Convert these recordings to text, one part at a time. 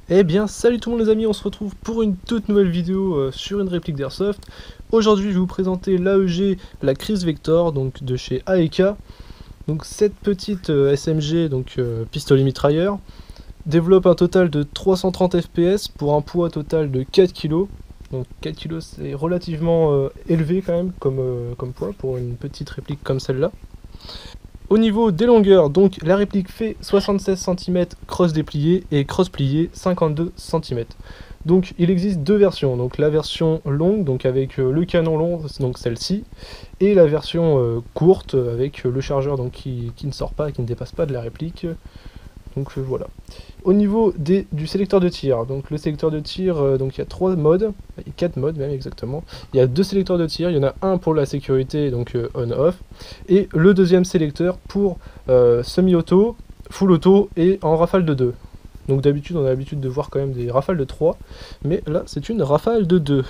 Eh bien salut tout le monde les amis, on se retrouve pour une toute nouvelle vidéo sur une réplique d'Airsoft. Aujourd'hui je vais vous présenter l'AEG, la Kriss Vector, donc de chez AEK. Donc cette petite SMG, donc pistolet mitrailleur, développe un total de 330 fps pour un poids total de 4 kg. Donc 4 kg c'est relativement élevé quand même comme poids pour une petite réplique comme celle-là. Au niveau des longueurs, donc la réplique fait 76 cm cross déplié et cross plié 52 cm. Donc il existe deux versions, donc la version longue, donc avec le canon long, donc celle-ci, et la version courte avec le chargeur donc qui ne sort pas, qui ne dépasse pas de la réplique. Donc voilà. Au niveau du sélecteur de tir, donc le sélecteur de tir, donc il y a 3 modes, 4 modes même exactement. Il y a 2 sélecteurs de tir, il y en a un pour la sécurité, donc on-off, et le deuxième sélecteur pour semi-auto, full auto et en rafale de 2. Donc d'habitude on a l'habitude de voir quand même des rafales de 3, mais là c'est une rafale de 2.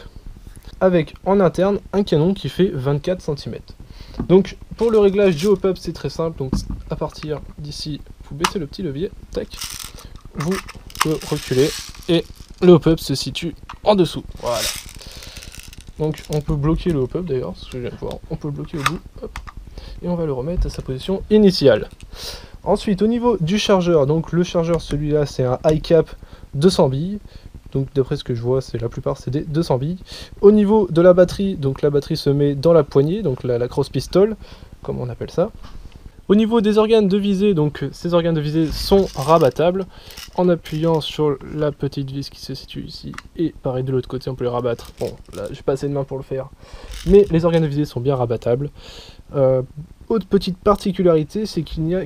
Avec en interne un canon qui fait 24 cm. Donc pour le réglage du hop-up c'est très simple, donc à partir d'ici vous baissez le petit levier, tac, vous reculez et le hop-up se situe en dessous, voilà. Donc on peut bloquer le hop-up d'ailleurs, ce que je viens de voir, on peut le bloquer au bout, hop, et on va le remettre à sa position initiale. Ensuite au niveau du chargeur, donc le chargeur celui-là c'est un ICAP 200 billes. Donc d'après ce que je vois, c'est la plupart c'est des 200 billes. Au niveau de la batterie, donc la batterie se met dans la poignée, donc la cross pistol, comme on appelle ça. Au niveau des organes de visée, donc ces organes de visée sont rabattables en appuyant sur la petite vis qui se situe ici, et pareil de l'autre côté on peut les rabattre. Bon là j'ai pas assez de main pour le faire, mais les organes de visée sont bien rabattables. Autre petite particularité, c'est qu'il n'y a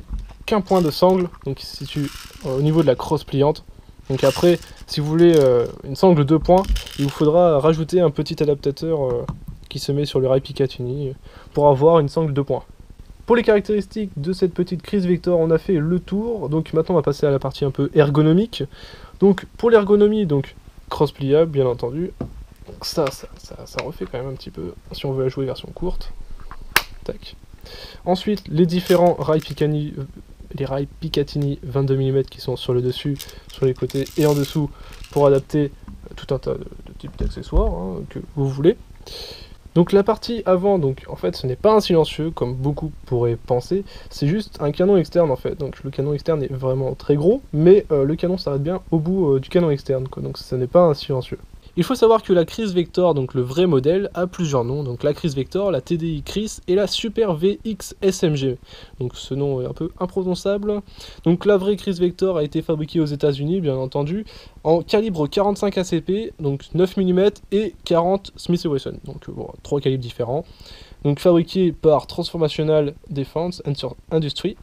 qu'un point de sangle, donc qui se situe au niveau de la crosse pliante. Donc après, si vous voulez une sangle 2 points, il vous faudra rajouter un petit adaptateur qui se met sur le rail Picatinny pour avoir une sangle 2 points. Pour les caractéristiques de cette petite Kriss Vector, on a fait le tour. Donc maintenant on va passer à la partie un peu ergonomique. Donc pour l'ergonomie, donc cross pliable bien entendu. Donc ça refait quand même un petit peu si on veut la jouer version courte. Tac. Ensuite les différents rails Picatinny. Les rails Picatinny 22 mm qui sont sur le dessus, sur les côtés et en dessous pour adapter tout un tas de types d'accessoires que vous voulez. Donc la partie avant, donc en fait ce n'est pas un silencieux comme beaucoup pourraient penser, c'est juste un canon externe en fait. Donc le canon externe est vraiment très gros, mais le canon s'arrête bien au bout du canon externe, quoi. Donc ce n'est pas un silencieux. Il faut savoir que la Kriss Vector, donc le vrai modèle, a plusieurs noms. Donc la Kriss Vector, la TDI Kriss et la Super VX SMG. Donc ce nom est un peu imprononçable. Donc la vraie Kriss Vector a été fabriquée aux États-Unis, bien entendu, en calibre 45 ACP, donc 9 mm et 40 Smith & Wesson. Donc bon, 3 calibres différents. Donc fabriquée par Transformational Defense Industry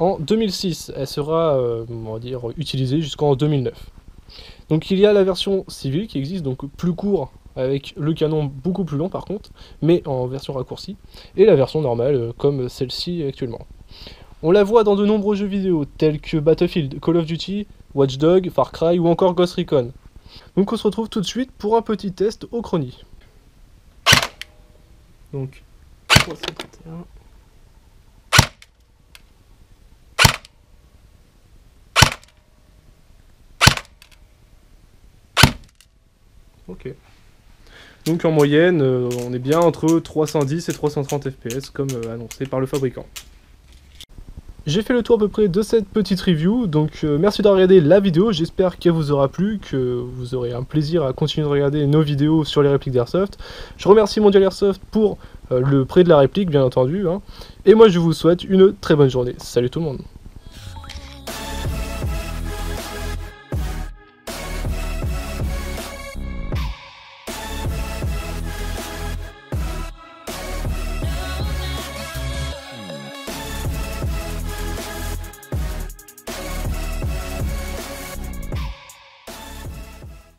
en 2006. Elle sera, on va dire, utilisée jusqu'en 2009. Donc il y a la version civile qui existe, donc plus court, avec le canon beaucoup plus long par contre, mais en version raccourcie, et la version normale, comme celle-ci actuellement. On la voit dans de nombreux jeux vidéo, tels que Battlefield, Call of Duty, Watch Dogs, Far Cry ou encore Ghost Recon. Donc on se retrouve tout de suite pour un petit test au chronie. Donc 331... Ok. Donc en moyenne, on est bien entre 310 et 330 fps comme annoncé par le fabricant. J'ai fait le tour à peu près de cette petite review, donc merci d'avoir regardé la vidéo, j'espère qu'elle vous aura plu, que vous aurez un plaisir à continuer de regarder nos vidéos sur les répliques d'Airsoft. Je remercie Mondial Airsoft pour le prêt de la réplique bien entendu, et moi je vous souhaite une très bonne journée. Salut tout le monde.